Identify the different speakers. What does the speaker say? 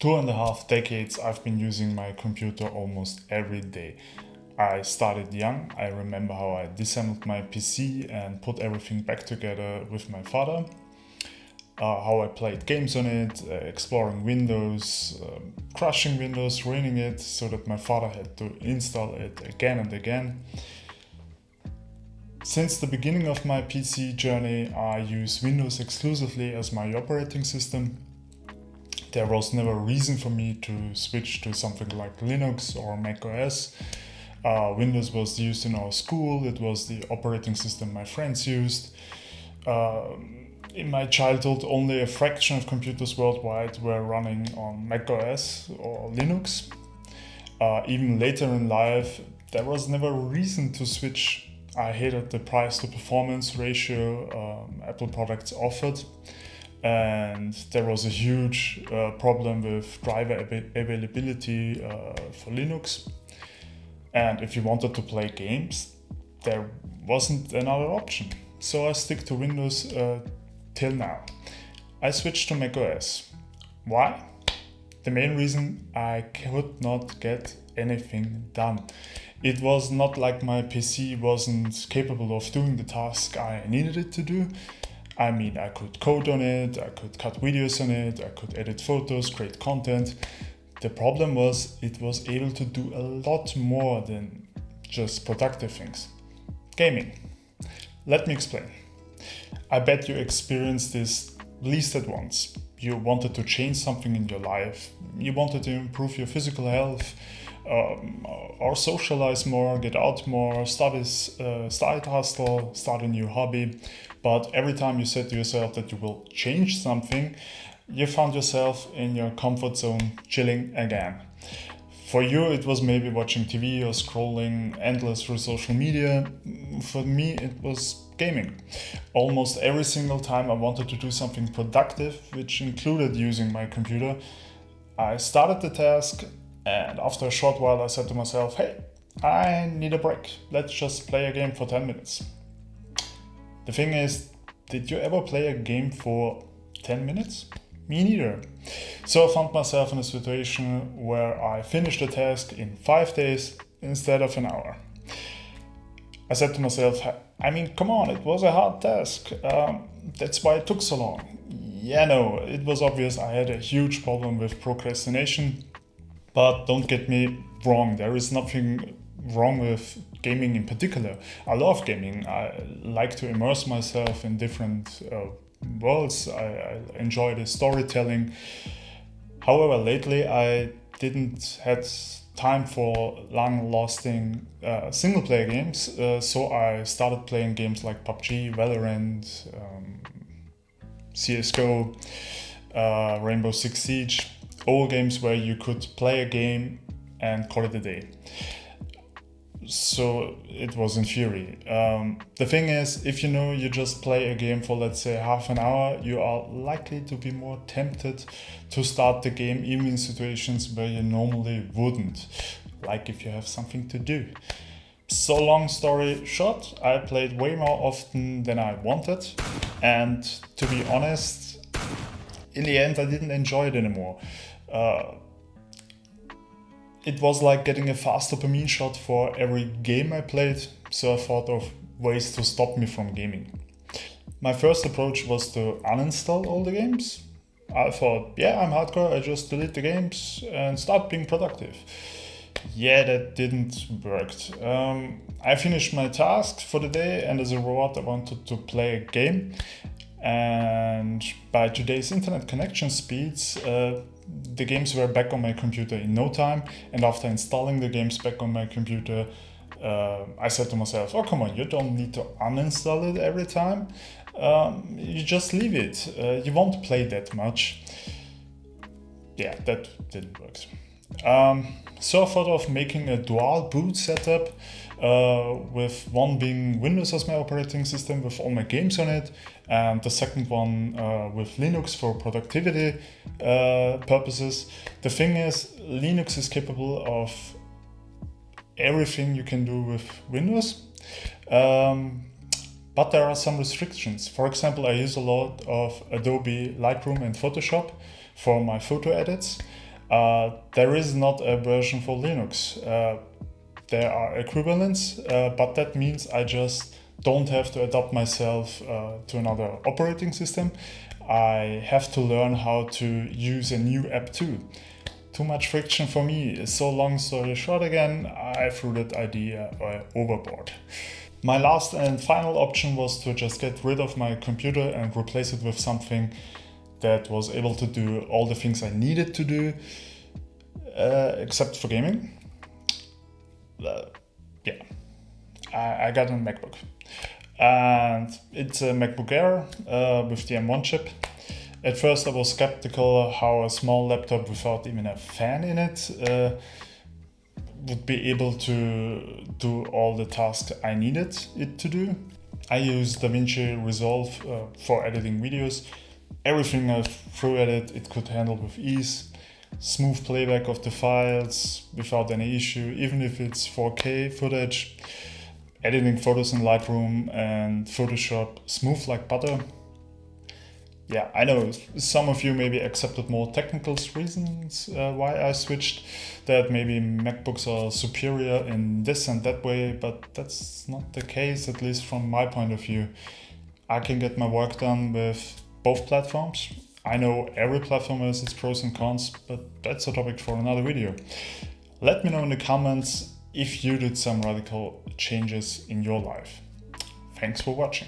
Speaker 1: 2.5 decades I've been using my computer almost every day. I started young. I remember how I disassembled my PC and put everything back together with my father. How I played games on it, exploring Windows, crashing Windows, ruining it so that my father had to install it again and again. Since the beginning of my PC journey, I use Windows exclusively as my operating system. There was never a reason for me to switch to something like Linux or Mac OS. Windows was used in our school, it was the operating system my friends used. In my childhood, only a fraction of computers worldwide were running on Mac OS or Linux. Even later in life, there was never a reason to switch. I hated the price to performance ratio Apple products offered. And there was a huge problem with driver availability for Linux. And if you wanted to play games, there wasn't another option. So I stick to Windows till now. I switched to macOS. Why? The main reason, I could not get anything done. It was not like my PC wasn't capable of doing the task I needed it to do. I mean, I could code on it, I could cut videos on it, I could edit photos, create content. The problem was it was able to do a lot more than just productive things. Gaming. Let me explain. I bet you experienced this at least at once. You wanted to change something in your life. You wanted to improve your physical health, or socialize more, get out more, start a hustle, start a new hobby. But every time you said to yourself that you will change something, you found yourself in your comfort zone, chilling again. For you, it was maybe watching TV or scrolling endless through social media. For me, it was gaming. Almost every single time I wanted to do something productive, which included using my computer, I started the task, and after a short while I said to myself, hey, I need a break. Let's just play a game for 10 minutes. The thing is, did you ever play a game for 10 minutes? Me neither. So I found myself in a situation where I finished a task in 5 days instead of an hour. I said to myself, I mean, come on, it was a hard task. That's why it took so long. Yeah, no, it was obvious I had a huge problem with procrastination. But don't get me wrong, there is nothing wrong with gaming in particular. I love gaming. I like to immerse myself in different worlds. I enjoy the storytelling. However, lately I didn't had time for long-lasting single-player games, so I started playing games like PUBG, Valorant, CSGO, Rainbow Six Siege, all games where you could play a game and call it a day. So it was in theory. The thing is, if you know you just play a game for, let's say, half an hour, you are likely to be more tempted to start the game even in situations where you normally wouldn't, like if you have something to do. So long story short, I played way more often than I wanted, and to be honest, in the end I didn't enjoy it anymore. It was like getting a fast dopamine shot for every game I played, so I thought of ways to stop me from gaming. My first approach was to uninstall all the games. I thought, yeah, I'm hardcore, I just delete the games and start being productive. Yeah, that didn't work. I finished my task for the day, and as a reward I wanted to play a game. And by today's internet connection speeds, the games were back on my computer in no time. And after installing the games back on my computer, I said to myself, oh, come on, you don't need to uninstall it every time. You just leave it. You won't play that much. Yeah, that didn't work. So I thought of making a dual boot setup, with one being Windows as my operating system with all my games on it, and the second one with Linux for productivity purposes. The thing is, Linux is capable of everything you can do with Windows, but there are some restrictions. For example, I use a lot of Adobe Lightroom and Photoshop for my photo edits. There is not a version for Linux. There are equivalents, but that means I just don't have to adapt myself to another operating system. I have to learn how to use a new app too. Too much friction for me. So long story short again, I threw that idea overboard. My last and final option was to just get rid of my computer and replace it with something that was able to do all the things I needed to do, except for gaming. Yeah, I got a MacBook. And it's a MacBook Air with the M1 chip. At first I was skeptical how a small laptop without even a fan in it would be able to do all the tasks I needed it to do. I use DaVinci Resolve for editing videos. Everything I threw at it, it could handle with ease. Smooth playback of the files without any issue, even if it's 4K footage. Editing photos in Lightroom and Photoshop smooth like butter. Yeah, I know some of you maybe accepted more technical reasons why I switched, that maybe MacBooks are superior in this and that way, but that's not the case, at least from my point of view. I can get my work done with both platforms. I know every platform has its pros and cons, but that's a topic for another video. Let me know in the comments if you did some radical changes in your life. Thanks for watching.